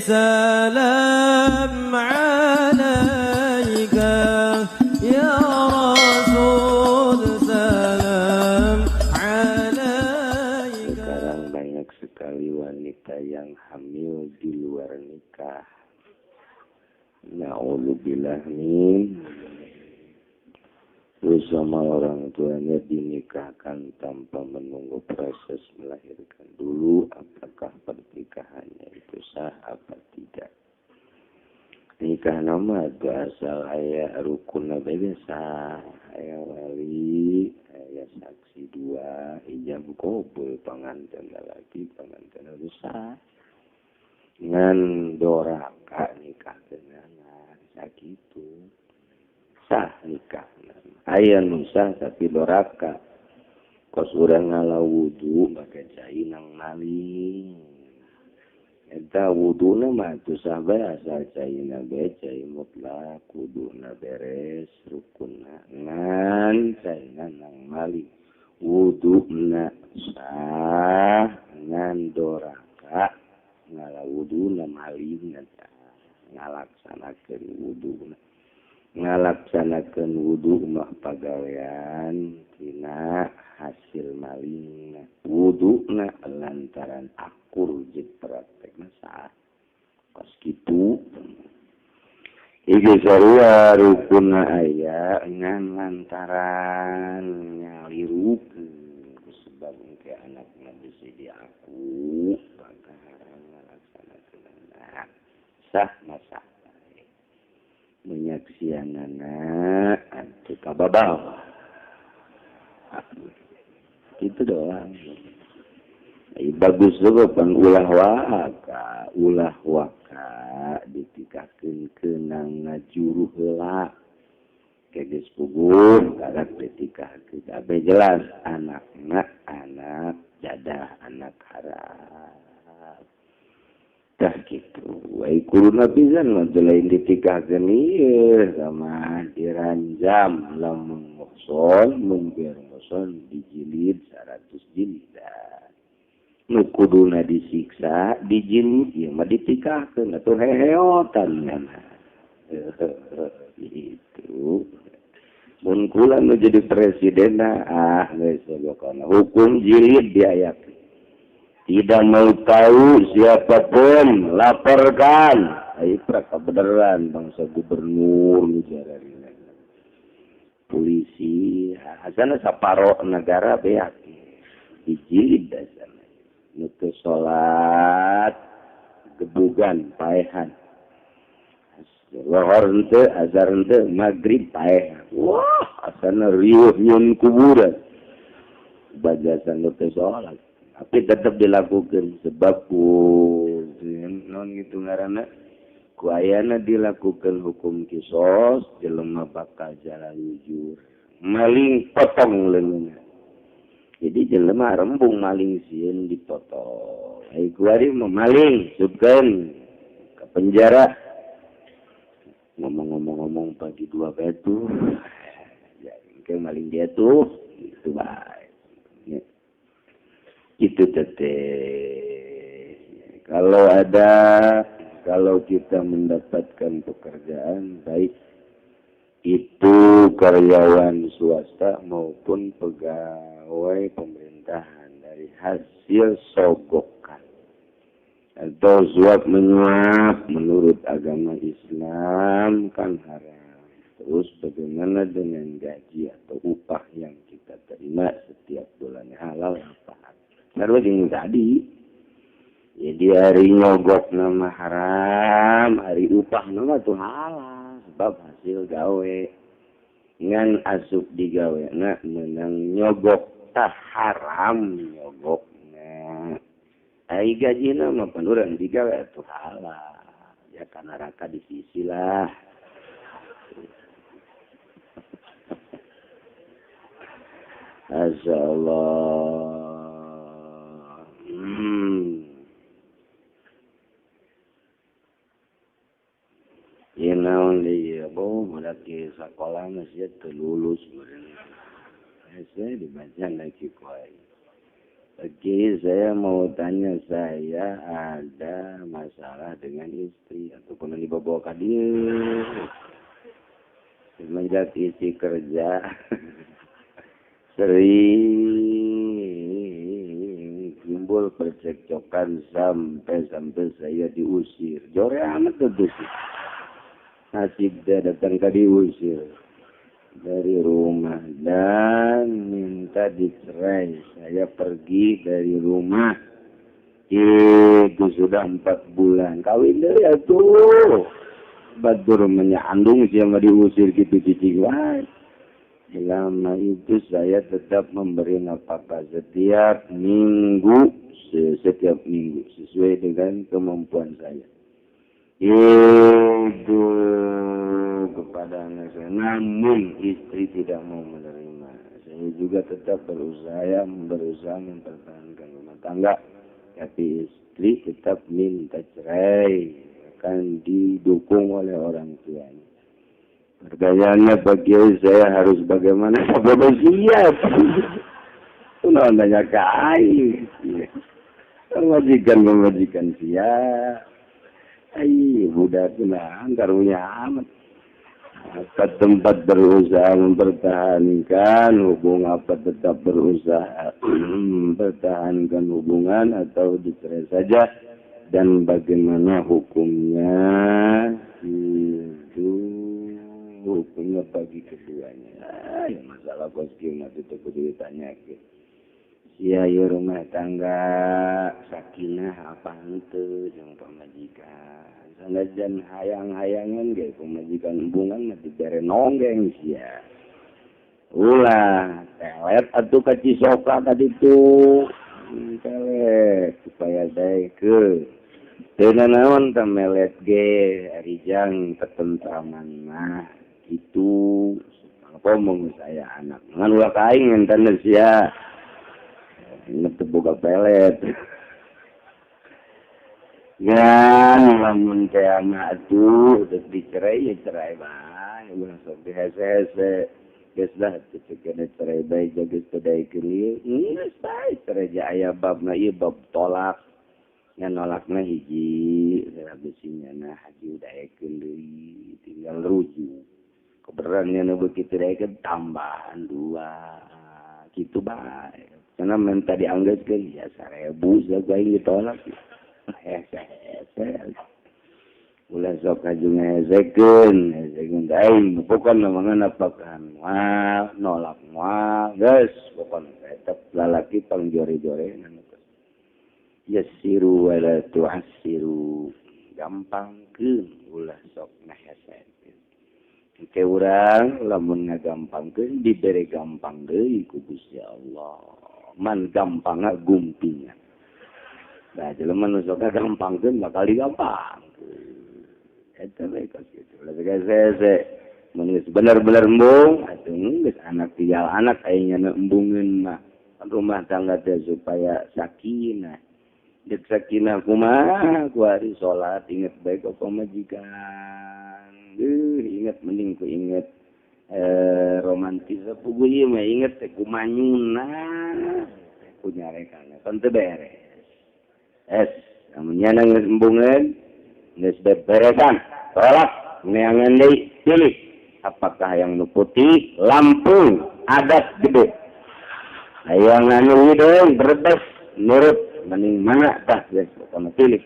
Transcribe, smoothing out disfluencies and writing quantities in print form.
سلام عليك يا رسول سلام عليك. Sekarang banyak sekali wanita yang hamil di luar nikah. Na'udzubillah min. Bersama orang tuanya dinikahkan tanpa menunggu proses melahirkan dulu. Apakah pernikahannya itu sah apa tidak? Nikah nama itu asal ayah rukun beda sah. Ayah wali, ayah saksi dua, ijab kabul, pengantin lelaki, pengantin rusak. Ngan doraka nikah dengan sakitu. Sah nikah. Ayah nusah tapi doraka. Kos urang ngalah wudu pakai cai nang maling. Eta wuduna mah tu sahabat asal cai na be cai mutlak wuduna beres rukunna ngan cai nang maling. Wuduna sah ngan doraka ngalah wuduna maling ngalaksanakeun wuduna. Ngalaksanakeun wudu mah pagawean tina hasil maling wuduna lantaran akur jeung praktekna sah pas kitu ieu sarua rukunna aya ngan lantaran nyalirukeun sebab engke anakna bisa diaku pagawean ngalaksanakeun sah masa menyaksianana antu kababal itu doang. Bagus juga pan ulah waka ditikakeun keunang ngajuru heula geus puguh karak ditikakeun abe jelas anakna anak jadah anak haram. Dah gitu, wai kuruna pisan mah lain ditikahkeun ieu sama diranjam lamun muhson mun biar muhson dijilid 100 jilid. Nu kuduna disiksa dijilid ieu mah ditikahkeun atuh heheotan nya. Itu mun kula nu jadi presiden geus pokona hukum jilid diayakeun. Tidak mau tahu siapapun, laporkan. Itu kebenaran bangsa gubernur negara ini. Polisi, asana saparo negara beak. Dijilid asana. Nutu sholat, gebugan, paehan. Lohor ente, azhar ente, maghrib, paehan. Wah, asana riuh nyun kuburan. Bajasan nutu sholat. Tapi tetap dilakukan sebab non gitu ngaranna ku ayana dilakukan hukum kisos jelema bakal jalan jujur maling potong leungeunna jadi jelema rembung maling sieun dipotong ai kuari maling subkeun ke penjara ngomong pagi 2 batu ya ke maling dia tuh itu baik itu teteh kalau kita mendapatkan pekerjaan baik itu karyawan swasta maupun pegawai pemerintahan dari hasil sogokan atau suap menyuap menurut agama Islam kan haram. Terus bagaimana dengan gaji atau upah yang kita terima setiap bulannya halal apa? Baru yang tadi, jadi hari nyogok nama haram, hari upah nama tuh halal, sebab hasil gawe. Ngan asup digawe, menang nyogok tak haram nyogok. Hari gaji nama penurun digawe tuh halal, ya karena raka di sisi lah. Asya Allah. Ya naon dia boh mulai sekolah masih terlulus saya dibaca lagi kuai Oke, saya mau tanya, saya ada masalah dengan istri ataupun dibawa ke dia. Semenjak istri kerja sering timbul percekcokan sampai saya diusir. Jore amat tuh sih. Nasib dia datang ke diusir dari rumah dan minta dicerai. Saya pergi dari rumah. Itu sudah 4 bulan. Kawin dari itu. Badur menyandung siapa diusir gitu cicing. Selama itu saya tetap memberi nafkah setiap minggu sesuai dengan kemampuan saya. Itu kepada anak saya. Namun istri tidak mau menerima. Saya juga tetap berusaha mempertahankan rumah tangga. Tapi istri tetap minta cerai. Akan didukung oleh orang tuanya. Pertanyaannya bagi saya harus bagaimana? Saya siap. Itu namanya kain. Pemajikan siap. Budak tenang, karunia amat. Apa tempat berusaha mempertahankan hubungan, apa tetap berusaha mempertahankan hubungan atau dicerai saja, dan bagaimana hukumnya itu hukumnya bagi keduanya. Ya masalah kostum itu kudu ditanya ke. Ya rumah tangga sakinah apa itu yang pemajikan. Sanajan hayang-hayangan ge pemajikan hubungan mah dibere nonggeng sia. Ulah telet atuh ka Cisoka tadi tuh. Telet supaya daeke. Teu naon teh melet ge arijang ketentraman mah itu. Apa mung saya anak. Ngan ulah kaing enten sia. Ingat buka pelet. Ya, namun kayak anak itu udah dicerai ya cerai baik. Udah sampai hese-hese. Guys lah, keceknya cerai baik jaga sedai kini. Baik cerai ayah bab na iya bab tolak. Yang nolaknya hiji. Habisnya nah haji udah ikan diri. Tinggal rujuk. Keberannya na begitu ikan tambahan 2. Gitu baik. Karena minta dianggapkan ya 1000 saya ditolak. Ulah sok kajungnya hezekeun daing pokokna mangan apakan nolak guys pokokna tetap lalaki pang jore-jore yasiru wala tu'assiru gampangkeun ulah sok ngahesekeun ke urang lamun ngagampangkeun dibere gampang deui ku Gusti Allah man gampangna gumpingan. Nah, jelema nu sok gampangkeun bakal digampang. Eta we kos kitu. Lah saya mun bener-bener embung atuh geus anak tinggal anak aya nya embungeun mah rumah tangga teh supaya sakinah. Dek sakinah kumaha ku hari salat inget bae ka pamajikan. Inget mending ku inget romantis puguh ieu mah inget teh kumanyuna. Ku nyarekana kan teu beres. Namanya nangis embungan, nangis beresan, tolak, neangan deui, pilih. Apakah yang nu putih, Lampung, adat gede. Yang anu hidung, berbes, nurut, mending mana, tah, guys, sama pilih.